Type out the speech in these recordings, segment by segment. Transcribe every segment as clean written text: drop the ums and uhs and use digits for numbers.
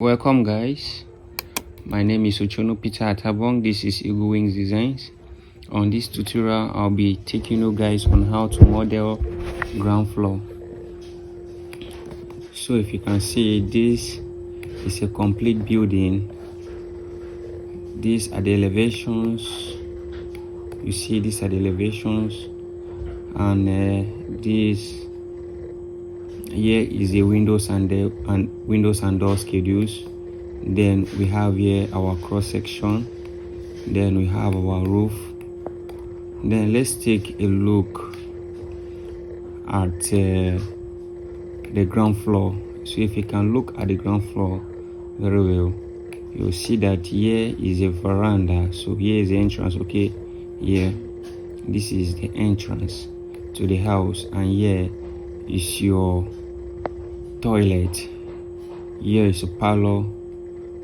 Welcome guys, my name is Ochono Peter Atabong. This is Eagle Wings Designs. On this tutorial I'll be taking you guys on how to model ground floor. So if you can see, this is a complete building. These are the elevations. You see, these are the elevations, and this here is the windows and door schedules. Then we have here our cross section. Then we have our roof. Then let's take a look at the ground floor. So if you can look at the ground floor very well, you'll see that here is a veranda. So here is the entrance. Okay, here this is the entrance to the house, and here is your toilet. Here is a parlor,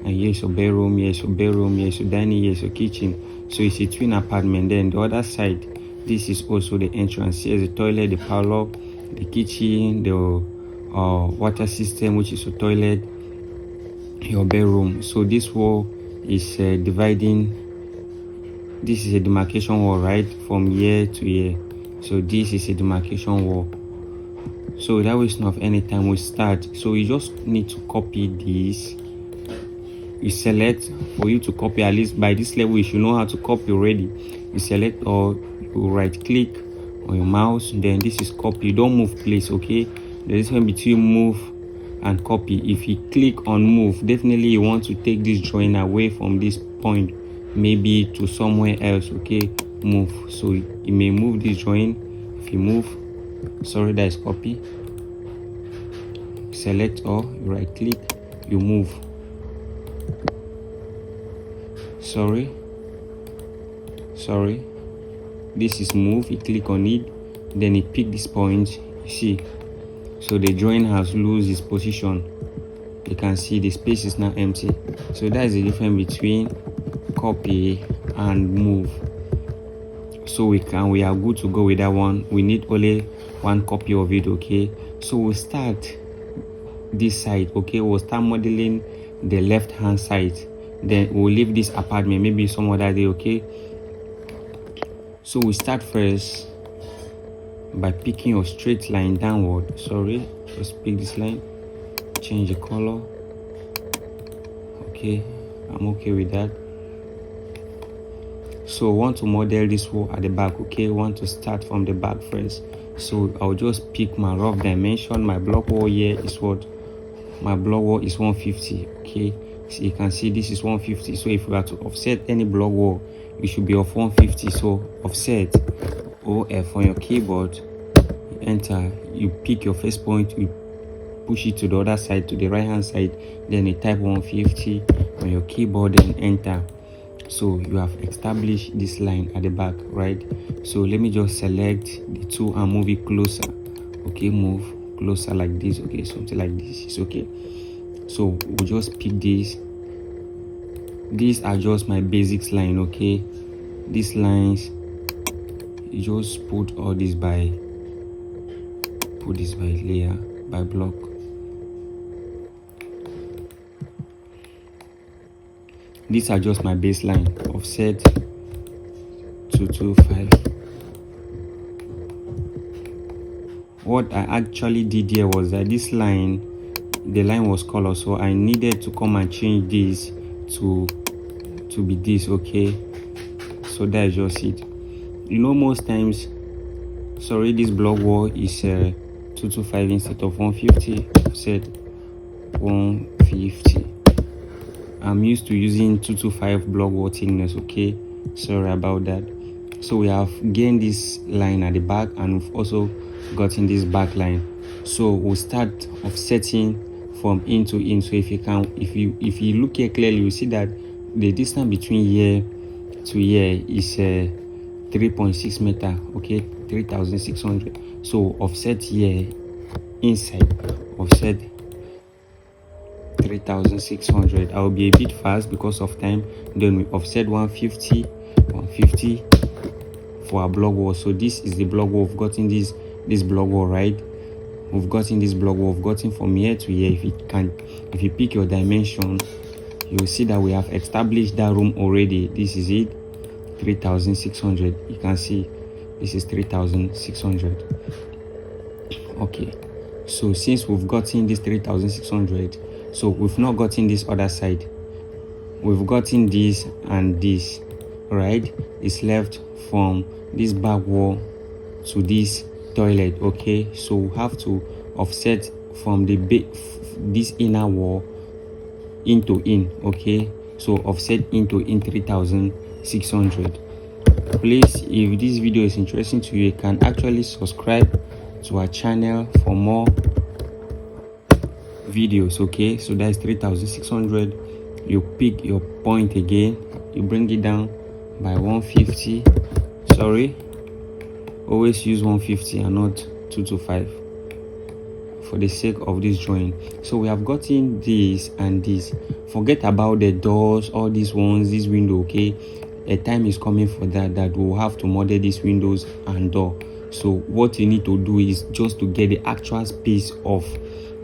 and here is a bedroom, here is a bedroom, here is a dining, here is a kitchen. So it's a twin apartment. Then the other side, this is also the entrance. Here is the toilet, the parlor, the kitchen, the water system, which is a toilet, your bedroom. So this wall is dividing. This is a demarcation wall, right, from here to here. So this is a demarcation wall. So that waste of any time we start. So you just need to copy this. You select. For you to copy, at least by this level you should know how to copy already. You select, or you right click on your mouse, then this is copy. Don't move place, okay? There is one between move and copy. If you click on move, definitely you want to take this drawing away from this point, maybe to somewhere else. Okay, move. So you may move this drawing. If you move, sorry, that is copy. Select, or you right click, you move. Sorry, this is move. You click on it, then it pick this point. You see, so the drawing has lost its position. You can see the space is now empty. So that is the difference between copy and move. So we are good to go with that one. We need only one copy of it. Okay, so we'll start this side. Okay, we'll start modeling the left hand side, then we'll leave this apartment maybe some other day. Okay, so we start first by picking your straight line downward. Sorry, just pick this line, change the color. Okay, I'm okay with that. So want to model this wall at the back. Okay, want to start from the back first. So I'll just pick my rough dimension. My block wall here is what? My block wall is 150. Okay, so you can see this is 150. So if we are to offset any block wall, it should be of 150. So offset OF on your keyboard, you enter, you pick your first point, you push it to the other side, to the right hand side, then you type 150 on your keyboard and enter. So you have established this line at the back, right? So let me just select the two and move it closer. Okay, move closer like this. Okay, something like this is okay. So we'll just pick this. These are just my basics line. Okay, these lines, you just put all this by layer, by block. These are just my baseline. Offset 225. What I actually did here was that this line, the line was colored, so I needed to come and change this to be this. Okay, so that is just it. You know, most times, sorry, this block wall is 225 instead of 150. Offset 150. I'm used to using 225 block wall thickness. Okay, sorry about that. So we have gained this line at the back, and we've also gotten this back line. So we'll start offsetting from in to in. So if you look here clearly, you see that the distance between here to here is 3.6 meter. Okay, 3,600. So offset here inside, offset 3,600. I'll be a bit fast because of time. Then we offset 150 for our block wall. So this is the block wall. We've gotten this block wall, right? we've gotten this block wall, we've gotten from here to here. If you pick your dimension, you'll see that we have established that room already. This is it, 3,600. You can see this is 3,600. Okay, so since we've gotten this 3,600, so we've not gotten this other side. We've gotten this and this, right? It's left from this back wall to this toilet. Okay, so we have to offset from the this inner wall into in. Okay, so offset into in 3,600. Please, if this video is interesting to you, you can actually subscribe to our channel for more videos. Okay, so that's 3,600. You pick your point again, you bring it down by 150. Sorry, always use 150 and not 225 for the sake of this drawing. So we have gotten this and this. Forget about the doors, all these ones, this window. Okay, a time is coming for that we'll have to model these windows and door. So what you need to do is just to get the actual space of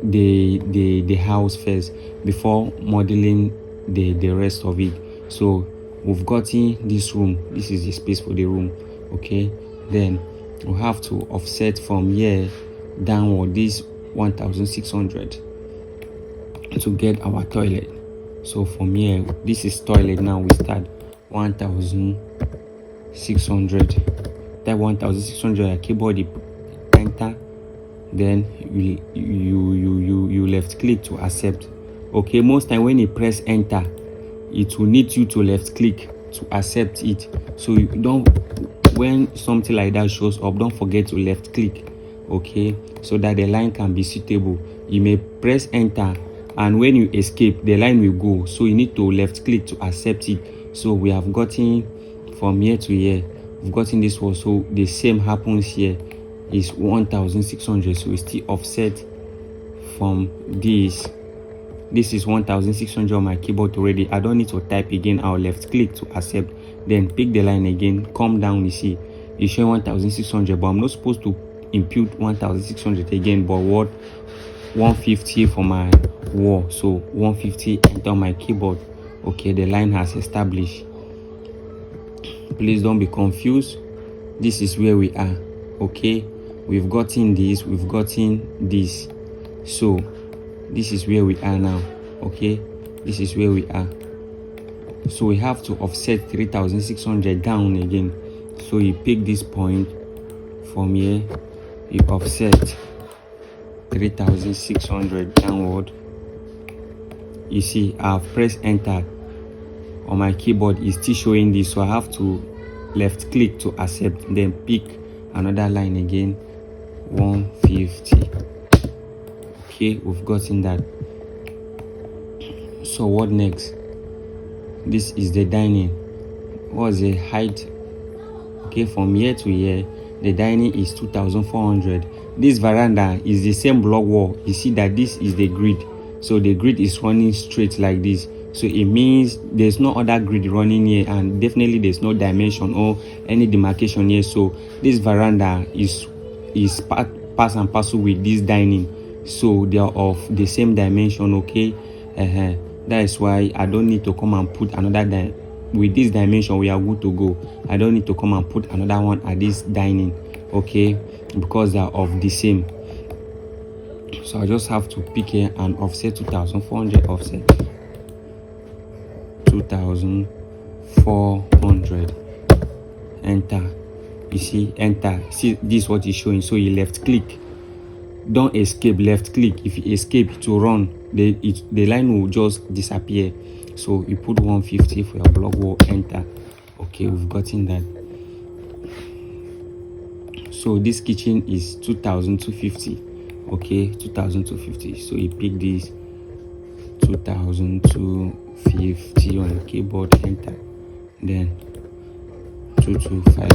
the house first before modeling the rest of it. So we've gotten this room, this is the space for the room. Okay, then we have to offset from here downward this 1,600 to get our toilet. So from here, this is toilet. Now we start 1,600. That 1,600 keyboard, enter, then you left click to accept. Okay, most time when you press enter, it will need you to left click to accept it. So you don't, when something like that shows up, don't forget to left click. Okay, so that the line can be suitable. You may press enter, and when you escape, the line will go. So you need to left click to accept it. So we have gotten from here to here, we've gotten this one. So the same happens here, is 1,600. So we still offset from this. This is 1,600 on my keyboard already. I don't need to type again. I'll left click to accept, then pick the line again, come down. You see it's showing 1,600, but I'm not supposed to impute 1,600 again, but what, 150 for my wall. So 150, enter on my keyboard. Okay, the line has established. Please don't be confused. This is where we are. Okay, we've gotten this, we've gotten this. So this is where we are now. Okay, this is where we are. So we have to offset 3,600 down again. So you pick this point from here, you offset 3,600 downward. You see I've pressed enter on my keyboard, is still showing this, so I have to left click to accept, then pick another line again, 150. Okay, we've gotten that. So what next? This is the dining. What's the height? Okay, from here to here, the dining is 2,400. This veranda is the same block wall. You see that this is the grid, so the grid is running straight like this. So it means there's no other grid running here, and definitely there's no dimension or any demarcation here. So this veranda is part and parcel with this dining, so they are of the same dimension. Okay, that is why I don't need to come and put another with this dimension. We are good to go. I don't need to come and put another one at this dining. Okay, because they are of the same. So I just have to pick here and offset 2,400, offset 2,400, enter. You see, enter. See, this is what is showing. So you left click, don't escape, left click. If you escape to run, the line will just disappear. So you put 150 for your block wall, enter. Okay, we've gotten that. So this kitchen is 2,250. Okay, 2,250. So you pick this 2,250 on the keyboard, enter, then 225.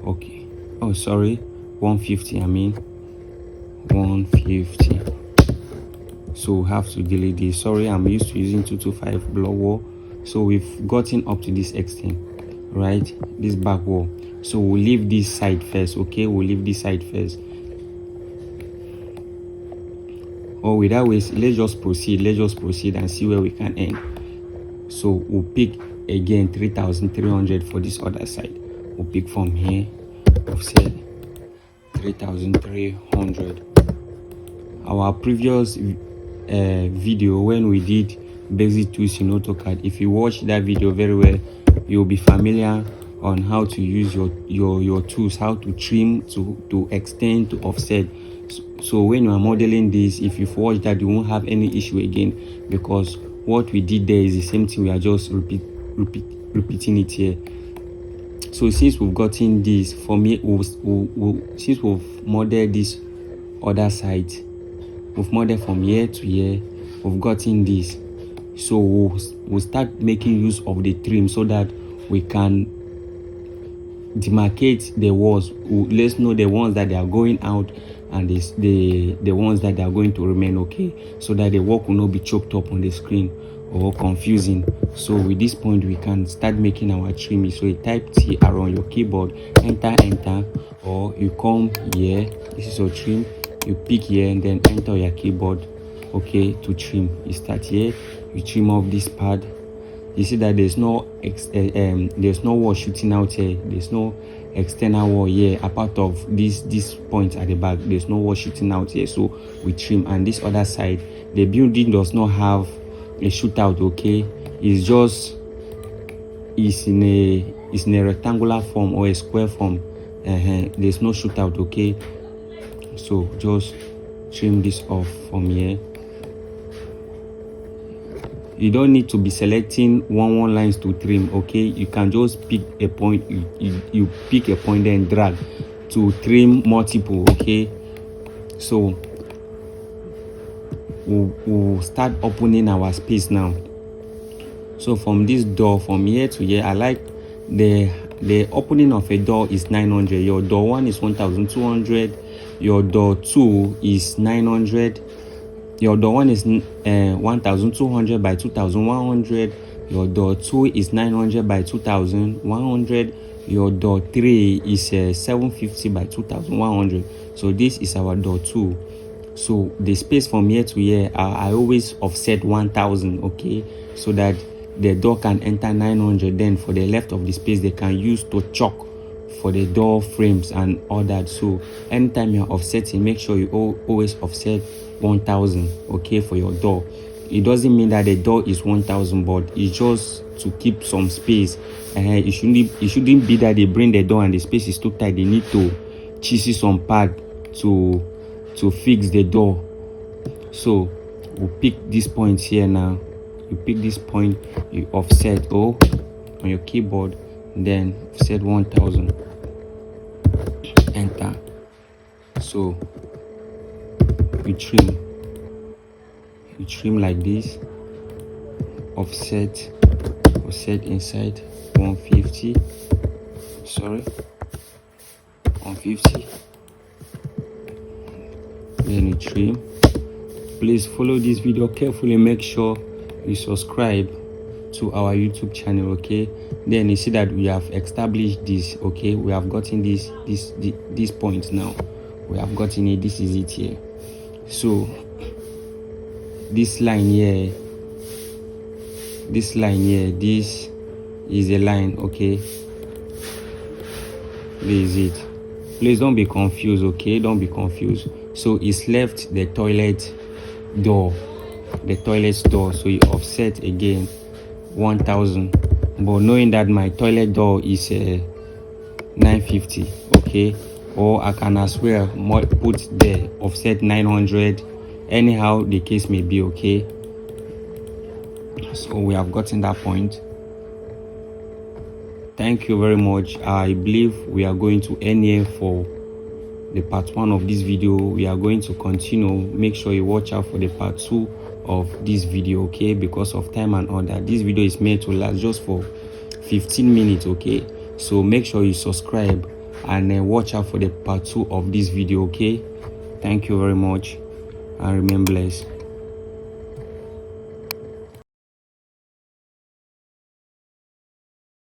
Okay, oh sorry, 150, I mean 150. So we have to delete this. Sorry, I'm used to using 225 block wall. So we've gotten up to this extent, right? This back wall. So we'll leave this side first. Okay, we'll leave this side first. or without waste, let's just proceed and see where we can end. So we'll pick again 3,300 for this other side. We'll pick from here, offset 3,300. Our previous video when we did basic tools in AutoCAD, if you watch that video very well, you'll be familiar on how to use your tools, how to trim, to extend, to offset. So when you are modeling this, if you've watched that, you won't have any issue again, because what we did there is the same thing. We are just repeating it here. So since we've gotten this from here, since we've modeled this other side, we've modeled from here to here, we've gotten this. So we'll start making use of the trim so that we can demarcate the walls. Let's know the ones that they are going out and the ones that they are going to remain, okay, so that the work will not be choked up on the screen or confusing. So with this point, we can start making our trim. So you type T around your keyboard, enter, or you come here, this is your trim, you pick here and then enter your keyboard, okay, to trim. You start here, you trim off this part. You see that there's no wall shooting out here, there's no external wall here apart of this point at the back. There's no wall shooting out here, so we trim. And this other side, the building does not have a shootout, okay, it's just is in a rectangular form or a square form. There's no shootout, okay. So just trim this off from here. You don't need to be selecting one lines to trim, okay. You can just pick a point, you pick a point then drag to trim multiple, okay. So we'll start opening our space now. So from this door, from here to here, I like the opening of a door is 900. Your door 1 is 1,200. Your door 2 is 900. Your door 1 is 1,200 by 2,100. Your door 2 is 900 by 2,100. Your door 3 is 750 by 2,100. So this is our door 2. So the space from here to here, I always offset 1,000, okay, so that the door can enter 900. Then for the left of the space, they can use to chalk for the door frames and all that. So anytime you're offsetting, make sure you always offset 1,000, okay, for your door. It doesn't mean that the door is 1,000, but it's just to keep some space. It shouldn't be that they bring the door and the space is too tight. They need to chisel some pad to fix the door. So we'll pick this point here now. You pick this point, you offset O on your keyboard, then offset 1,000, enter. So you trim like this, offset inside 150, 150, then you trim. Please follow this video carefully, make sure you subscribe to our YouTube channel, okay. Then you see that we have established this, okay. We have gotten this point now. We have gotten it. This is it here. So this line here, this is a line, okay. This is it. Please don't be confused, okay. Don't be confused. So it's left the toilet door, so you offset again 1,000, but knowing that my toilet door is 950, okay, or I can as well put the offset 900, anyhow the case may be, okay. So we have gotten that point. Thank you very much. I believe we are going to end here for the part 1 of this video. We are going to continue. Make sure you watch out for the part 2 of this video, okay, because of time and all that. This video is made to last just for 15 minutes, okay. So make sure you subscribe and watch out for the part 2 of this video, okay. Thank you very much and remain blessed.